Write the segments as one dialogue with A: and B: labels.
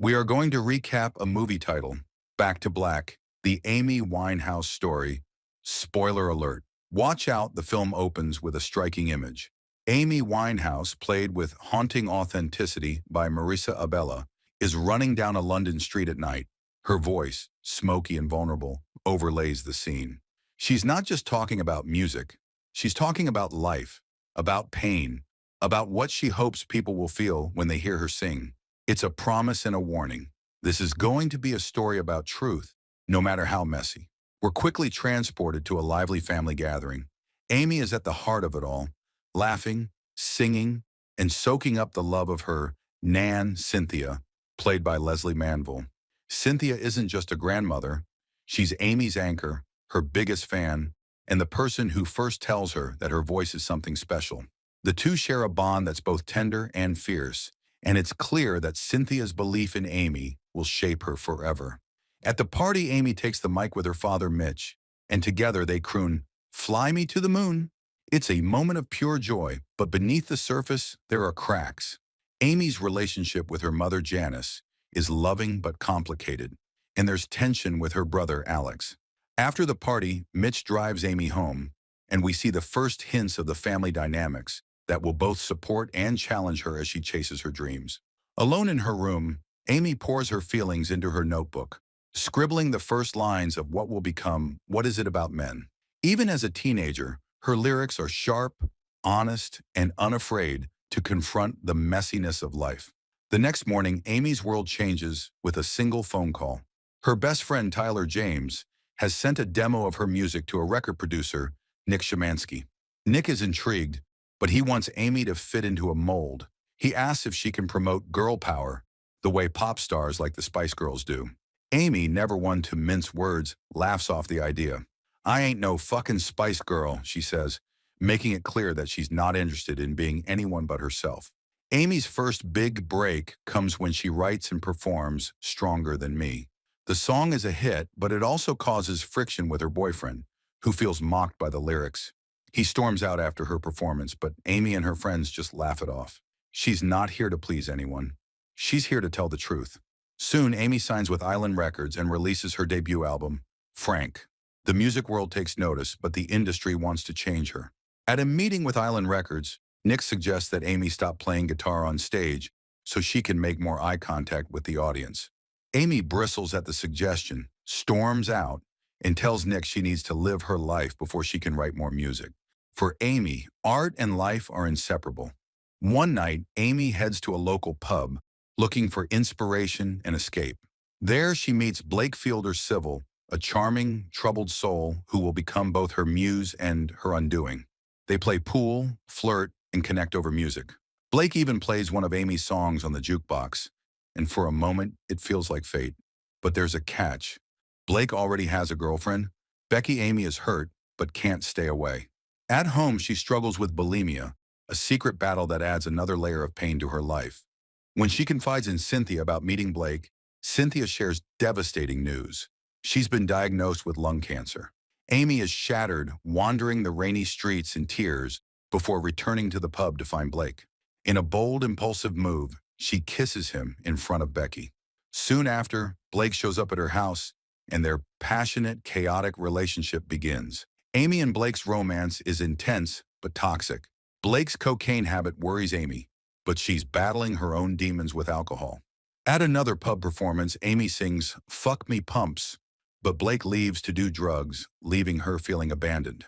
A: We are going to recap a movie title, Back to Black, the Amy Winehouse story. Spoiler alert. Watch out, the film opens with a striking image. Amy Winehouse, played with haunting authenticity by Marisa Abela, is running down a London street at night. Her voice, smoky and vulnerable, overlays the scene. She's not just talking about music. She's talking about life, about pain, about what she hopes people will feel when they hear her sing. It's a promise and a warning. This is going to be a story about truth, no matter how messy. We're quickly transported to a lively family gathering. Amy is at the heart of it all, laughing, singing, and soaking up the love of her Nan Cynthia, played by Leslie Manville. Cynthia isn't just a grandmother. She's Amy's anchor, her biggest fan, and the person who first tells her that her voice is something special. The two share a bond that's both tender and fierce, and it's clear that Cynthia's belief in Amy will shape her forever. At the party, Amy takes the mic with her father, Mitch, and together they croon, "Fly Me to the Moon." It's a moment of pure joy, but beneath the surface, there are cracks. Amy's relationship with her mother, Janice, is loving but complicated, and there's tension with her brother, Alex. After the party, Mitch drives Amy home, and we see the first hints of the family dynamics that will both support and challenge her as she chases her dreams. Alone in her room, Amy pours her feelings into her notebook, scribbling the first lines of what will become What Is It About Men? Even as a teenager, her lyrics are sharp, honest, and unafraid to confront the messiness of life. The next morning, Amy's world changes with a single phone call. Her best friend, Tyler James, has sent a demo of her music to a record producer, Nick Shemansky. Nick is intrigued, but he wants Amy to fit into a mold. He asks if she can promote girl power the way pop stars like the Spice Girls do. Amy, never one to mince words, laughs off the idea. "I ain't no fucking Spice Girl," she says, making it clear that she's not interested in being anyone but herself. Amy's first big break comes when she writes and performs Stronger Than Me. The song is a hit, but it also causes friction with her boyfriend, who feels mocked by the lyrics. He storms out after her performance, but Amy and her friends just laugh it off. She's not here to please anyone. She's here to tell the truth. Soon, Amy signs with Island Records and releases her debut album, Frank. The music world takes notice, but the industry wants to change her. At a meeting with Island Records, Nick suggests that Amy stop playing guitar on stage so she can make more eye contact with the audience. Amy bristles at the suggestion, storms out, and tells Nick she needs to live her life before she can write more music. For Amy, art and life are inseparable. One night, Amy heads to a local pub, looking for inspiration and escape. There she meets Blake Fielder Civil, a charming, troubled soul who will become both her muse and her undoing. They play pool, flirt, and connect over music. Blake even plays one of Amy's songs on the jukebox, and for a moment, it feels like fate. But there's a catch. Blake already has a girlfriend. Becky Amy is hurt, but can't stay away. At home, she struggles with bulimia, a secret battle that adds another layer of pain to her life. When she confides in Cynthia about meeting Blake, Cynthia shares devastating news. She's been diagnosed with lung cancer. Amy is shattered, wandering the rainy streets in tears before returning to the pub to find Blake. In a bold, impulsive move, she kisses him in front of Becky. Soon after, Blake shows up at her house, and their passionate, chaotic relationship begins. Amy and Blake's romance is intense but toxic. Blake's cocaine habit worries Amy, but she's battling her own demons with alcohol. At another pub performance, Amy sings "Fuck Me Pumps," but Blake leaves to do drugs, leaving her feeling abandoned.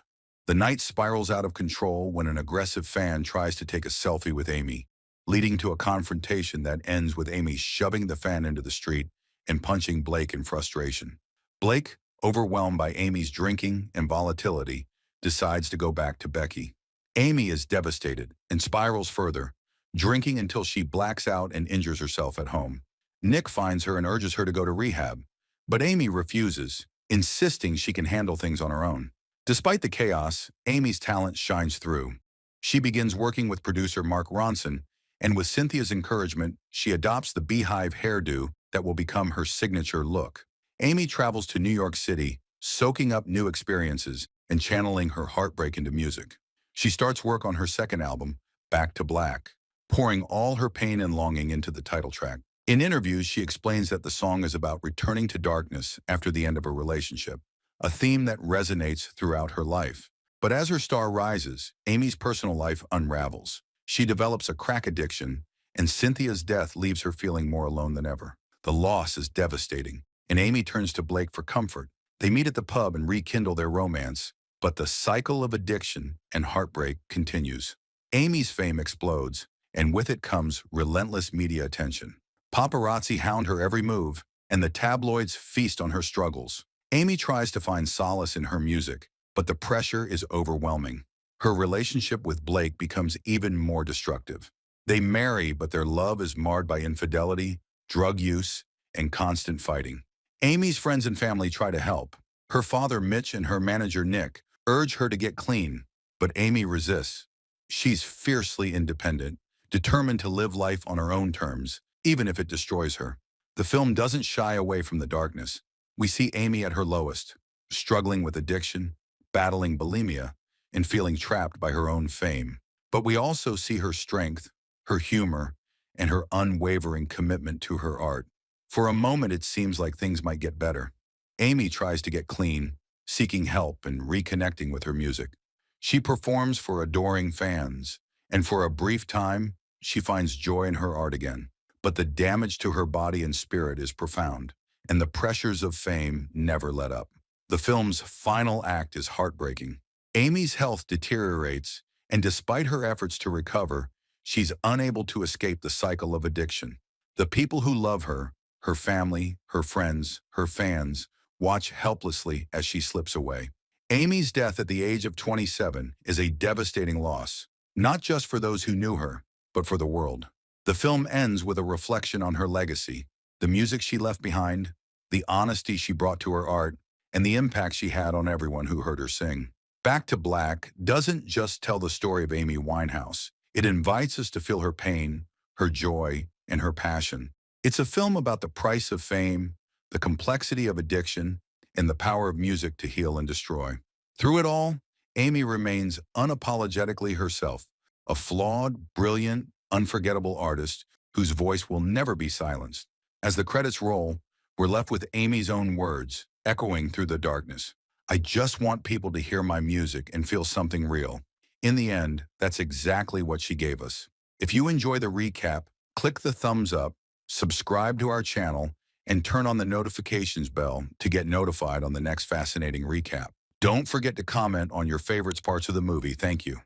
A: The night spirals out of control when an aggressive fan tries to take a selfie with Amy, leading to a confrontation that ends with Amy shoving the fan into the street and punching Blake in frustration. Blake, overwhelmed by Amy's drinking and volatility, decides to go back to Becky. Amy is devastated and spirals further, drinking until she blacks out and injures herself at home. Nick finds her and urges her to go to rehab, but Amy refuses, insisting she can handle things on her own. Despite the chaos, Amy's talent shines through. She begins working with producer Mark Ronson, and with Cynthia's encouragement, she adopts the beehive hairdo that will become her signature look. Amy travels to New York City, soaking up new experiences and channeling her heartbreak into music. She starts work on her second album, Back to Black, pouring all her pain and longing into the title track. In interviews, she explains that the song is about returning to darkness after the end of a relationship, a theme that resonates throughout her life. But as her star rises, Amy's personal life unravels. She develops a crack addiction, and Cynthia's death leaves her feeling more alone than ever. The loss is devastating, and Amy turns to Blake for comfort. They meet at the pub and rekindle their romance, but the cycle of addiction and heartbreak continues. Amy's fame explodes, and with it comes relentless media attention. Paparazzi hound her every move, and the tabloids feast on her struggles. Amy tries to find solace in her music, but the pressure is overwhelming. Her relationship with Blake becomes even more destructive. They marry, but their love is marred by infidelity, drug use, and constant fighting. Amy's friends and family try to help. Her father, Mitch, and her manager, Nick, urge her to get clean, but Amy resists. She's fiercely independent, determined to live life on her own terms, even if it destroys her. The film doesn't shy away from the darkness. We see Amy at her lowest, struggling with addiction, battling bulimia, and feeling trapped by her own fame. But we also see her strength, her humor, and her unwavering commitment to her art. For a moment, it seems like things might get better. Amy tries to get clean, seeking help and reconnecting with her music. She performs for adoring fans, and for a brief time, she finds joy in her art again. But the damage to her body and spirit is profound, and the pressures of fame never let up. The film's final act is heartbreaking. Amy's health deteriorates, and despite her efforts to recover, she's unable to escape the cycle of addiction. The people who love her family, her friends, her fans, watch helplessly as she slips away. Amy's death at the age of 27 is a devastating loss, not just for those who knew her, but for the world. The film ends with a reflection on her legacy, the music she left behind, the honesty she brought to her art, and the impact she had on everyone who heard her sing. Back to Black doesn't just tell the story of Amy Winehouse. It invites us to feel her pain, her joy, and her passion. It's a film about the price of fame, the complexity of addiction, and the power of music to heal and destroy. Through it all, Amy remains unapologetically herself, a flawed, brilliant, unforgettable artist whose voice will never be silenced. As the credits roll, we're left with Amy's own words, echoing through the darkness. I just want people to hear my music and feel something real. In the end, that's exactly what she gave us. If you enjoy the recap, click the thumbs up, subscribe to our channel, and turn on the notifications bell to get notified on the next fascinating recap. Don't forget to comment on your favorite parts of the movie. Thank you.